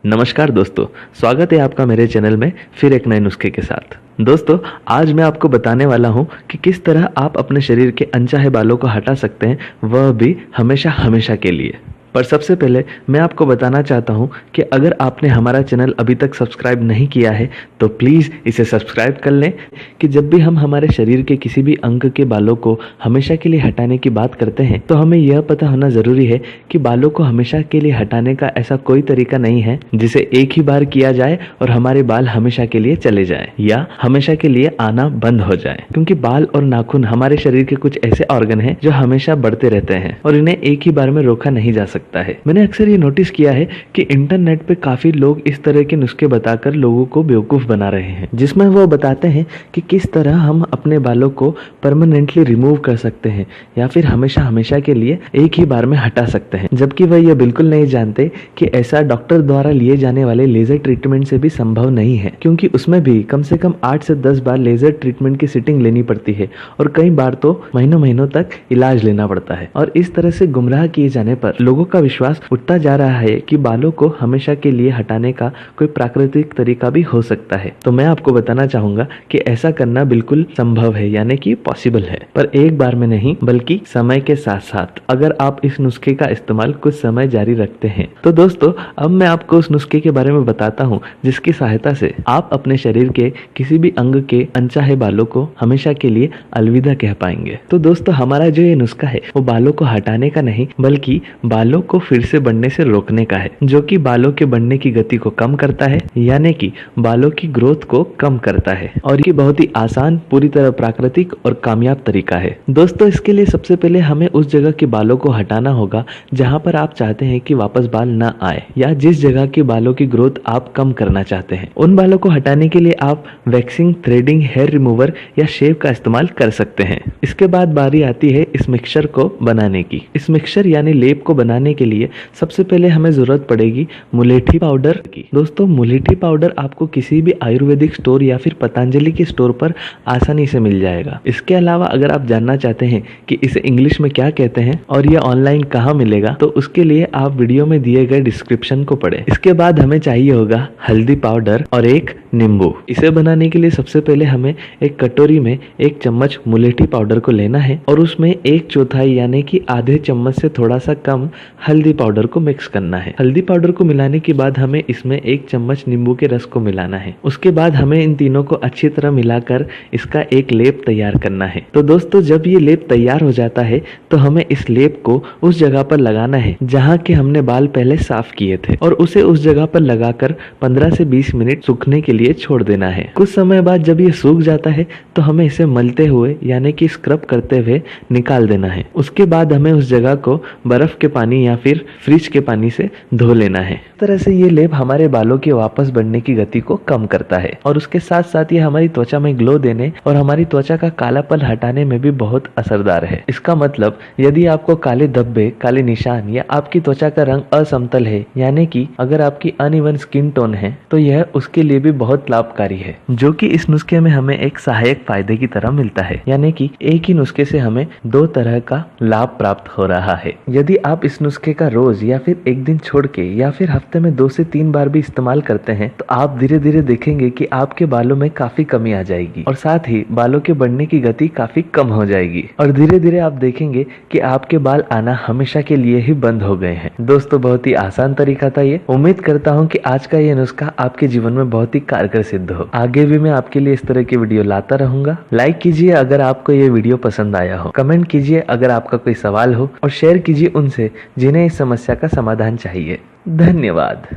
नमस्कार दोस्तों, स्वागत है आपका मेरे चैनल में फिर एक नए नुस्खे के साथ। दोस्तों, आज मैं आपको बताने वाला हूं कि किस तरह आप अपने शरीर के अनचाहे बालों को हटा सकते हैं, वह भी हमेशा हमेशा के लिए। पर सबसे पहले मैं आपको बताना चाहता हूं कि अगर आपने हमारा चैनल अभी तक सब्सक्राइब नहीं किया है तो प्लीज़ इसे सब्सक्राइब कर लें कि जब भी हम हमारे शरीर के किसी भी अंग के बालों को हमेशा के लिए हटाने की बात करते हैं तो हमें यह पता होना ज़रूरी है कि बालों को हमेशा के लिए हटाने का ऐसा कोई तरीका नहीं है जिसे एक ही बार किया जाए और हमारे बाल हमेशा के लिए चले जाए या हमेशा के लिए आना बंद हो जाए, क्योंकि बाल और नाखून हमारे शरीर के कुछ ऐसे ऑर्गन हैं जो हमेशा बढ़ते रहते हैं और इन्हें एक ही बार में रोका नहीं जा सकता है। मैंने अक्सर ये नोटिस किया है कि इंटरनेट पे काफी लोग इस तरह के नुस्खे बताकर लोगों को बेवकूफ बना रहे हैं, जिसमें वो बताते हैं कि किस तरह हम अपने बालों को परमानेंटली रिमूव कर सकते हैं या फिर हमेशा हमेशा के लिए एक ही बार में हटा सकते हैं, जबकि वह यह बिल्कुल नहीं जानते कि ऐसा डॉक्टर द्वारा लिए जाने वाले लेजर ट्रीटमेंट से भी संभव नहीं है, क्योंकि उसमें भी कम से कम 8 से 10 बार लेजर ट्रीटमेंट की सिटिंग लेनी पड़ती है और कई बार तो महीनों महीनों तक इलाज लेना पड़ता है। और इस तरह से गुमराह किए जाने पर लोगों का विश्वास उठता जा रहा है कि बालों को हमेशा के लिए हटाने का कोई प्राकृतिक तरीका भी हो सकता है। तो मैं आपको बताना चाहूंगा कि ऐसा करना बिल्कुल संभव है, यानी कि पॉसिबल है, पर एक बार में नहीं बल्कि समय के साथ साथ अगर आप इस नुस्खे का इस्तेमाल कुछ समय जारी रखते हैं। तो दोस्तों, अब मैं आपको उस नुस्खे के बारे में बताता हूँ जिसकी सहायता से आप अपने शरीर के किसी भी अंग के अनचाहे बालों को हमेशा के लिए अलविदा कह पाएंगे। तो दोस्तों, हमारा जो ये नुस्खा है वो बालों को हटाने का नहीं बल्कि बालों को फिर से बढ़ने से रोकने का है, जो कि बालों के बढ़ने की गति को कम करता है, यानी कि बालों की ग्रोथ को कम करता है। और ये बहुत ही आसान, पूरी तरह प्राकृतिक और कामयाब तरीका है। दोस्तों, इसके लिए सबसे पहले हमें उस जगह के बालों को हटाना होगा जहां पर आप चाहते हैं कि वापस बाल न आए, या जिस जगह के बालों की ग्रोथ आप कम करना चाहते हैं। उन बालों को हटाने के लिए आप वैक्सिंग, थ्रेडिंग, हेयर रिमूवर या शेव का इस्तेमाल कर सकते हैं। इसके बाद बारी आती है इस मिक्सचर को बनाने की। इस मिक्सचर यानी लेप को बनाने के लिए सबसे पहले हमें जरूरत पड़ेगी मुलेठी पाउडर की। दोस्तों, मुलेठी पाउडर आपको किसी भी आयुर्वेदिक स्टोर या फिर पतंजलि के स्टोर पर आसानी से मिल जाएगा। इसके अलावा अगर आप जानना चाहते हैं कि इसे इंग्लिश में क्या कहते हैं और यह ऑनलाइन कहाँ मिलेगा, तो उसके लिए आप वीडियो में दिए गए डिस्क्रिप्शन को पढ़ें। इसके बाद हमें चाहिए होगा हल्दी पाउडर और एक नींबू। इसे बनाने के लिए सबसे पहले हमें एक कटोरी में 1 चम्मच मुलेठी पाउडर को लेना है और उसमें 1/4 यानी कि आधे चम्मच से थोड़ा सा कम हल्दी पाउडर को मिक्स करना है। हल्दी पाउडर को मिलाने के बाद हमें इसमें 1 चम्मच नींबू के रस को मिलाना है। उसके बाद हमें इन तीनों को अच्छी तरह मिलाकर इसका एक लेप तैयार करना है। तो दोस्तों, जब ये लेप तैयार हो जाता है तो हमें इस लेप को उस जगह पर लगाना है जहाँ के हमने बाल पहले साफ किए थे और उसे उस जगह पर लगाकर 15 से 20 मिनट सूखने के लिए छोड़ देना है। कुछ समय बाद जब ये सूख जाता है तो हमें इसे मलते हुए यानी कि स्क्रब करते हुए निकाल देना है। उसके बाद हमें उस जगह को बर्फ के पानी या फिर फ्रिज के पानी से धो लेना है। इस तरह से ये लेप हमारे बालों के वापस बढ़ने की गति को कम करता है और उसके साथ साथ ये हमारी त्वचा में ग्लो देने और हमारी त्वचा का कालापन हटाने में भी बहुत असरदार है। इसका मतलब यदि आपको काले धब्बे, काले निशान या आपकी त्वचा का रंग असमतल है, यानी कि अगर आपकी अनइवन स्किन टोन है, तो यह उसके लिए भी बहुत लाभकारी है, जो कि इस नुस्खे में हमें एक सहायक फायदे की तरह मिलता है। यानी कि एक ही नुस्खे से हमें 2 तरह का लाभ प्राप्त हो रहा है। यदि आप इस नुस्खे का रोज या फिर एक दिन छोड़ के या फिर हफ्ते में 2 से 3 बार भी इस्तेमाल करते हैं तो आप धीरे धीरे देखेंगे कि आपके बालों में काफी कमी आ जाएगी और साथ ही बालों के बढ़ने की गति काफी कम हो जाएगी और धीरे धीरे आप देखेंगे कि आपके बाल आना हमेशा के लिए ही बंद हो गए हैं। दोस्तों, बहुत ही आसान तरीका था ये। उम्मीद करता हूँ कि आज का ये नुस्खा आपके जीवन में बहुत ही कारगर सिद्ध हो। आगे भी मैं आपके लिए इस तरह की वीडियो लाता रहूंगा। लाइक कीजिए अगर आपको ये वीडियो पसंद आया हो, कमेंट कीजिए अगर आपका कोई सवाल हो और शेयर कीजिए उनसे जिन्हें इस समस्या का समाधान चाहिए। धन्यवाद।